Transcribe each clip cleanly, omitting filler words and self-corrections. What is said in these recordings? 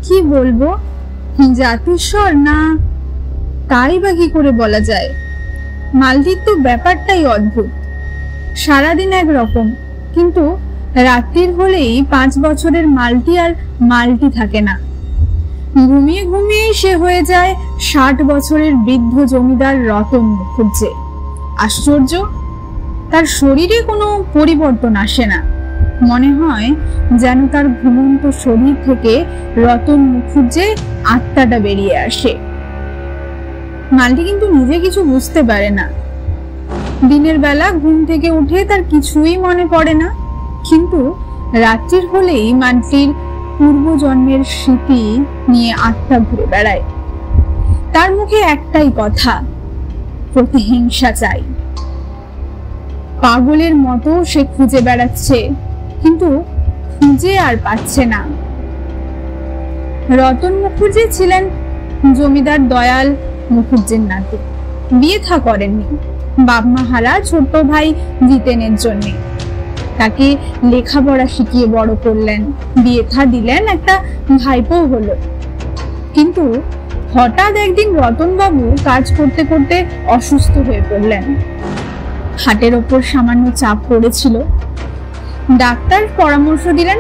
কি বলবো, জাতিস্বর না তাই বা কি করে বলা যায়। মালতির তো ব্যাপারটাই অদ্ভুত। সারাদিন একরকম, কিন্তু রাত্রির হলেই 5 বছরের মালতি আর মালতি থাকে না। ঘুমিয়ে ঘুমিয়েই সে হয়ে যায় 60 বছরের বৃদ্ধ জমিদার রতন মুখুজ্জে। আশ্চর্য, তার শরীরে কোনো পরিবর্তন আসে না। মনে হয় যেন তার ঘুমন্ত শরীর থেকে রতন মুখুজ্জে আত্মাটা বেরিয়ে আসে। মালতি কিন্তু নিজে কিছু বুঝতে পারে না। দিনের বেলা ঘুম থেকে উঠে তার কিছুই মনে পড়ে না, কিন্তু রাত্রির হলেই মালতির পূর্বজন্মের স্মৃতি নিয়ে আত্মা ঘুরে বেড়ায়। তার মুখে একটাই কথা, প্রতিহিংসা চাই। পাগলের মতো সে খুঁজে বেড়াচ্ছে, কিন্তু খুঁজে আর পাচ্ছে না। রতন মুখুজ্জে ছিলেন জমিদার দয়াল মুখুজ্জের নাতি। বিয়ে থা করেননি, বাপ মা হারা ছোট ভাই জিতেনের জন্য। তাকে লেখাপড়া শিখিয়ে বড় করলেন, বিয়ে থা দিলেন, একটা ভাইপো হলো। কিন্তু হঠাৎ একদিন রতনবাবু কাজ করতে করতে অসুস্থ হয়ে পড়লেন। হাটের ওপর সামান্য চাপ পড়েছিল। ডাক্তার পরামর্শ দিলেন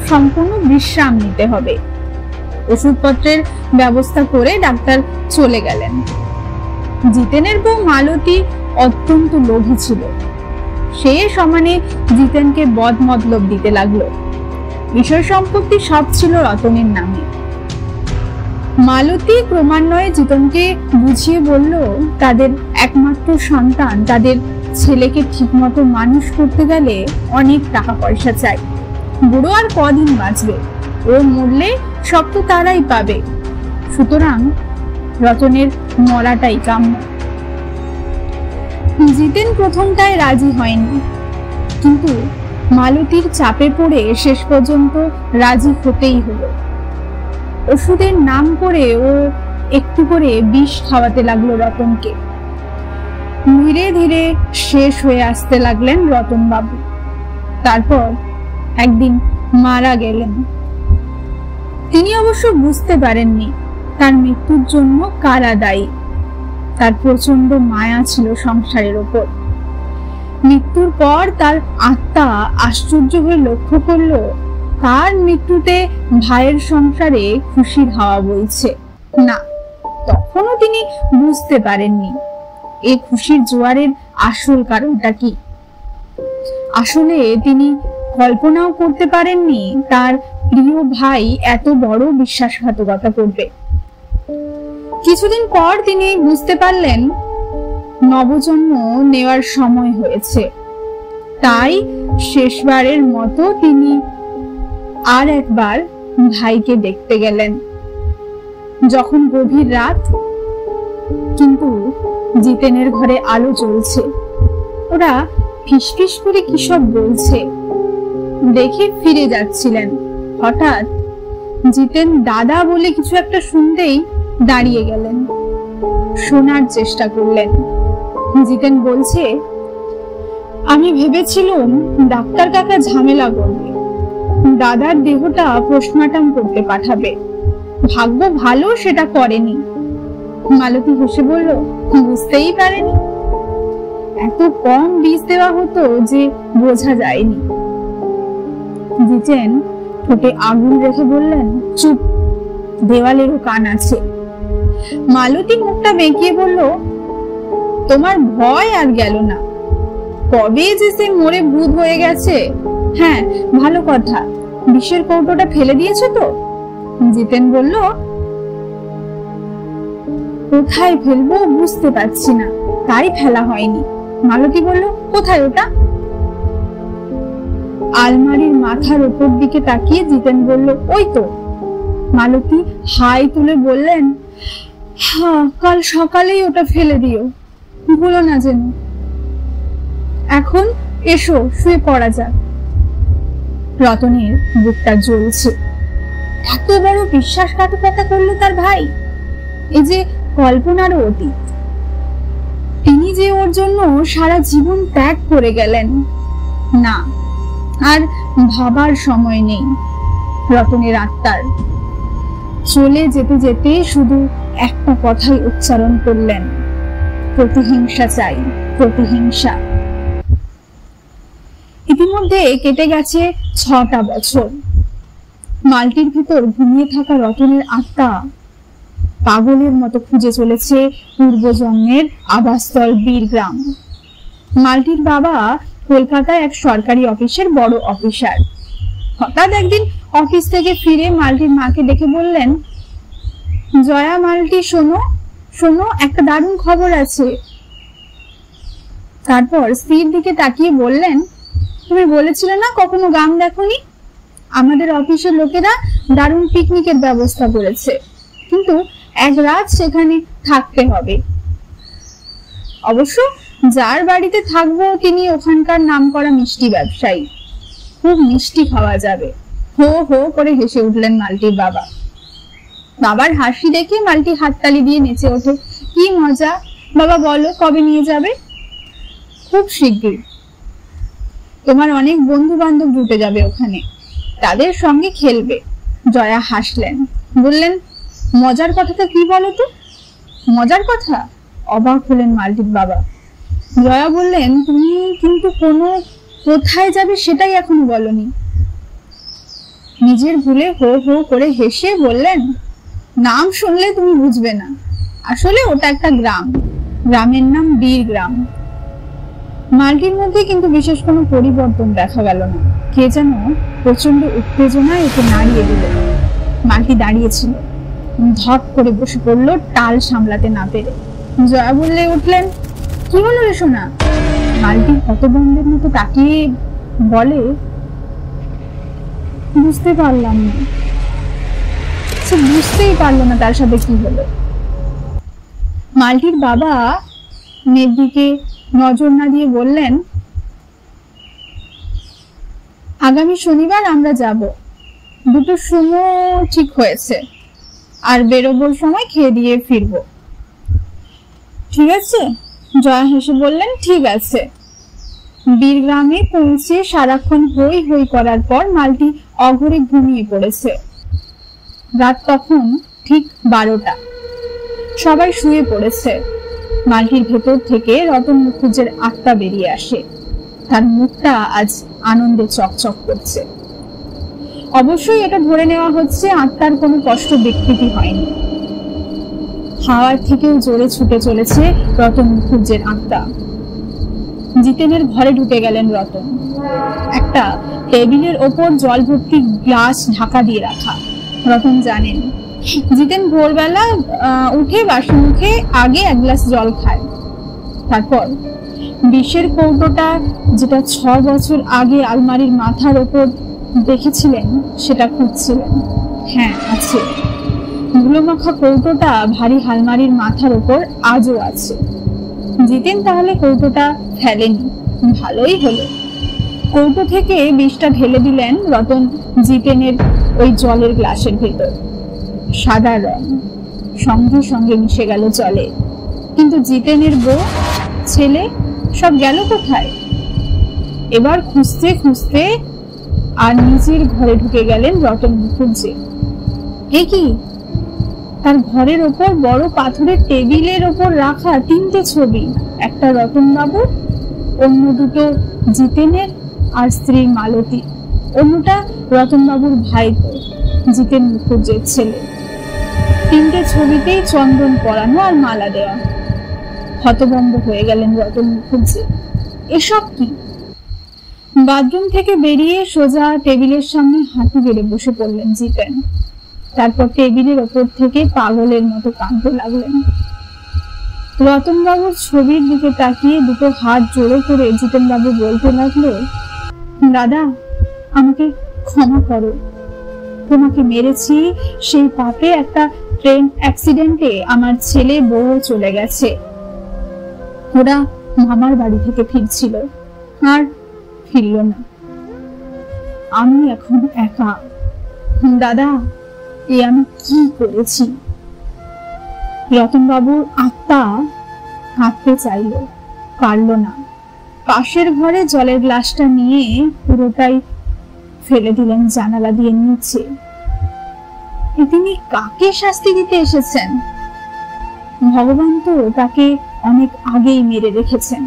সম্পূর্ণ বিশ্রাম নিতে হবে। ওষুধপত্রের ব্যবস্থা করে ডাক্তার চলে গেলেন। জিতেনের বউ মালতী অত্যন্ত লোভী ছিল। সে সমানে জিতেনকে বদমতলব দিতে লাগলো। বিষয় সম্পত্তি সব ছিল রতনের নামে। মালতী ক্রমান্বয়ে জিতেনকে বুঝিয়ে বলল, তাদের একমাত্র সন্তান, তাদের ছেলেকে ঠিকমতো মানুষ করতে গেলে অনেক টাকা পয়সা চাই। বুড়ো আর কদিন বাঁচবে, ও মরলে সব তো তারাই পাবে। সুতরাং রতনের মরাটাই কাম্য। জিতেন প্রথমটায় রাজি হয়নি, কিন্তু মালতীর চাপে পড়ে শেষ পর্যন্ত রাজি হতেই হলো। ওষুধের নাম করে ও একটু করে বিষ খাওয়াতে লাগলো রতনকে। ধীরে ধীরে শেষ হয়ে আসতে লাগলেন রতন বাবু। তারপর একদিন মারা গেলেন। তিনি অবশ্য বুঝতে পারেননি তার মৃত্যুর জন্য কারা দায়ী। তার প্রচন্ড মায়া ছিল সংসারের ওপর। মৃত্যুর পর তার আত্মা আশ্চর্য হয়ে লক্ষ্য করলো তার মৃত্যুতে ভাইয়ের সংসারে খুশির হাওয়া বইছে। না, তখনও তিনি বুঝতে পারেননি এই খুশির জোয়ারের আসল কারণটা কি। আসলে তিনি কল্পনাও করতে পারেননি তার প্রিয় ভাই এত বড় বিশ্বাসঘাতকতা করবে। কিছুদিন পর তিনি বুঝতে পারলেন নবজন্ম নেওয়ার সময় হয়েছে। তাই শেষবারের মতো তিনি আর একবার ভাইকে দেখতে গেলেন। যখন গভীর রাত, কিন্তু জিতেনের ঘরে আলো জ্বলছে। ওরা ফিসফিস করে কি সব বলছে। দেখে ফিরে যাচ্ছিলেন। হঠাৎ জিতেন দাদা বলে কিছু একটা শুনতেই দাঁড়িয়ে গেলেন। শোনার চেষ্টা করলেন। জিতেন বলছে, আমি ভেবেছিলাম ডাক্তার কাকা ঝামেলা করবে, দাদার দেহটা পোস্টমর্টম করতে পাঠাবে। ভাগ্য ভালো সেটা করেনি। মালতী হেসে বলল, বুঝতেই পারেনি। এত কম বিষ দেওয়া হতো যে বোঝা যায়নি। জিতেন ঠোঁটে আগুন রেখে বললেন, চুপ, দেওয়ালেরও কান আছে। মালতী মুখটা বেঁকিয়ে বলল, তোমার ভয় আর গেল না। কবে যে সে মরে ভূত হয়ে গেছে। হ্যাঁ, ভালো কথা, বিষের কৌটোটা ফেলে দিয়েছো তো? জিতেন বলল, কোথায় ফেলবো বুঝতে পারছি না, তাই ফেলা হয়নি। মালতী বলল, কোথায় ওটা? আলমারির মাথার উপর দিকে তাকিয়ে জিতেন বলল, ওই তো। মালতী হাই তুলে বললেন, হ্যাঁ, কাল সকালেই ওটা ফেলে দিও, ভুলো না যেন। এখন এসো, শুয়ে পড়া যাক। রতনের বুকটা জ্বলছে। এত বড় বিশ্বাসঘাতকতা করলো তার ভাই। এই যে কল্পনারও অতীত। তিনি যে ওর জন্য সারা জীবন ত্যাগ করে গেলেন। না, আর ভাবার সময় নেই রতনের আত্মার। চলে যেতে যেতে শুধু একটা কথাই উচ্চারণ করলেন, প্রতিহিংসা চাই, প্রতিহিংসা। ইতিমধ্যে কেটে গেছে 6টা বছর। মালটির ভিতর ঘুমিয়ে থাকা রতনের আত্মা পাগলের মতো খুঁজে চলেছে পূর্বজন্মের আবাসস্থল বীরগ্রাম। মালটির বাবা কলকাতায় এক সরকারি অফিসের বড় অফিসার। হঠাৎ একদিন অফিস থেকে ফিরে মালটির মাকে ডেকে বললেন, জয়া, মালটি, শোনো শোনো, একটা দারুণ খবর আছে। তারপর স্ত্রীর দিকে তাকিয়ে বললেন, তুমি বলেছিলে না কখনো গ্রাম দেখোনি? আমাদের অফিসের লোকেরা দারুণ পিকনিকের ব্যবস্থা করেছে, কিন্তু এক রাত সেখানে থাকতে হবে। অবশ্য যার বাড়িতে থাকবো তিনি ওখানকার নামকরা মিষ্টি ব্যবসায়ী, খুব মিষ্টি খাওয়া যাবে। হো হো করে হেসে উঠলেন মালটির বাবা। বাবার হাসি দেখে মালটি হাততালি দিয়ে নেচে ওঠে, কি মজা! বাবা বলো, কবে নিয়ে যাবে? খুব শিগগির। তোমার অনেক বন্ধু বান্ধব জুটে যাবে ওখানে, তাদের সঙ্গে খেলবে। জয়া হাসলেন, বললেন, মজার কথাটা কি বলো তো? মজার কথা? অবাক হলেন মালটির বাবা। জয়া বললেন, তুমি কিন্তু কোথায় যাবে সেটাই এখনো বলনি। নিজের ভুলে হো হো করে হেসে বললেন, নাম শুনলে তুমি বুঝবে না, আসলে ওটা একটা গ্রাম, গ্রামের নাম বীরগ্রাম। মালটির মধ্যে কিন্তু বিশেষ কোনো পরিবর্তন দেখা গেল না। কে যেন প্রচন্ড উত্তেজনায় একে নাড়িয়ে দিল। মালটি দাঁড়িয়েছিল, ধপ করে বসে পড়লো টাল সামলাতে না পেরে। জয়া বললে উঠলেন, কি হলো রে সোনা? মালটি হতভম্বের মতো তাকিয়ে বলে, বুঝতে পারলাম না। সে বুঝতেই পারলো না তার সাথে কি হলো। মালটির বাবা মেয়ের দিকে নজর না দিয়ে বললেন, আগামী শনিবার আমরা যাব, দুটো সময় ঠিক হয়েছে, আর বেরোবার সময় খেয়ে দিয়ে ফিরবো। ঠিক আছে? জয়া হেসে বললেন, ঠিক আছে। বীরগ্রামে পৌঁছে সারাক্ষণ হই হই করার পর মালটি অঘরে ঘুমিয়ে পড়েছে। রাত তখন ঠিক 12টা। সবাই শুয়ে পড়েছে। মালটির ভেতর থেকে রতন মুখুজ্জের আত্মা বেরিয়ে আসে। তার মুখটা আজ আনন্দে চকচক করছে। অবশ্যই এটা ধরে নেওয়া হচ্ছে আত্মার কোনো কষ্ট বিকৃতি হয়নি। হাওয়ার থেকেও জোরে ছুটে চলেছে রতন মুখুজ্জের আত্মা। জিতেনের ঘরে ঢুকে গেলেন রতন। একটা টেবিলের ওপর জল ভর্তি গ্লাস ঢাকা দিয়ে রাখা। রতন জানেন জিতেন ভোরবেলা উঠে বাসি মুখে আগে এক গ্লাস জল খায়, তারপর বিষের কৌটোটা যেটা 6 বছর আগে আলমারির মাথার ওপর দেখেছিলেন সেটা খুঁজছিলেন। হ্যাঁ, আছে। ধুলোমাখা কৌটোটা ভারী আলমারির মাথার ওপর আজও আছে। জিতেন তাহলে কৌটোটা ফেলেনি, ভালোই হলো। কৌটো থেকে বিষটা ঢেলে দিলেন রতন জিতেনের ওই জলের গ্লাসের ভেতর। সাদা রং সঙ্গে সঙ্গে মিশে গেল জলে। কিন্তু জিতেনের বউ, ছেলে সব গেল কোথায়? এবার খুঁজতে খুঁজতে আর নিজের ঘরে ঢুকে গেলেন রতন মুখুজ্জে। এ কি? তার ঘরের ওপর বড় পাথরের টেবিলের ওপর রাখা 3টে ছবি, একটা রতন বাবুর, অন্য দুটো জিতেনের আর স্ত্রী মালতী, অন্যটা রতন বাবুর ভাইপো জিতেন মুখুজ্জের ছেলে। 3টে ছবিতেই চন্দন পরানো আর মালা দেওয়া। হতভম্ব হয়ে গেলেন রতন মুখুজ্জে। এসব কি? বাথরুম থেকে বেরিয়ে সোজা টেবিলের সামনে হাঁটু গেড়ে বসে পড়লেন জিতেন। তারপর টেবিলের ওপর থেকে পাগলের মতো কাঁদতে লাগলেন। রতন বাবুর ছবির দিকে তাকিয়ে দুটো হাত জোড়ো করে জিতেন বাবু বলতে লাগলো, দাদা, আমাকে ক্ষমা করো। তোমাকে মেরেছি, সেই পাপে একটা ট্রেন অ্যাক্সিডেন্টে আমার ছেলে বউ চলে গেছে। ওরা মামার বাড়ি থেকে ফিরছিল, আর ফিরল না। আমি এখন একা। দাদা, এ আমি কি করেছি? রতন বাবুর আত্মা কাঁদতে চাইল, পারল না। পাশের ঘরে জলের গ্লাসটা নিয়ে পুরোটাই ফেলে দিলেন জানালা দিয়ে নিচে। তিনি কাকে শাস্তি দিতে এসেছেন? ভগবান তো তাকে অনেক আগেই মেরে রেখেছেন।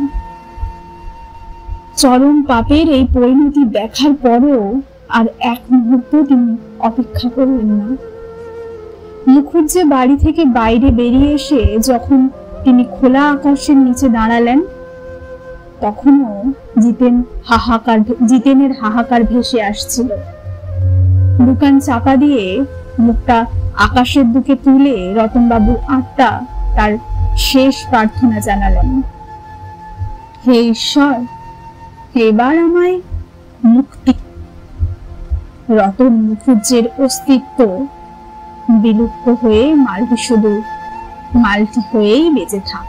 চরম পাপের এই পরিণতি দেখার পরেও আর এক মুহূর্ত তিনি অপেক্ষা করলেন না। মুখুজ্জে বাড়ি থেকে বাইরে বেরিয়ে এসে যখন তিনি খোলা আকাশের নিচে দাঁড়ালেন, তখনও জিতেনের হাহাকার ভেসে আসছিল। দোকান চাপা দিয়ে মুখটা আকাশের দিকে তুলে রতনবাবু আত্মা তার শেষ প্রার্থনা জানালেন, হে ঈশ্বর, এবার আমায় মুক্তি। রতন মুখুজ্জের অস্তিত্ব বিলুপ্ত হয়ে মালটি শুধু মালটি হয়েই বেঁচে থাক।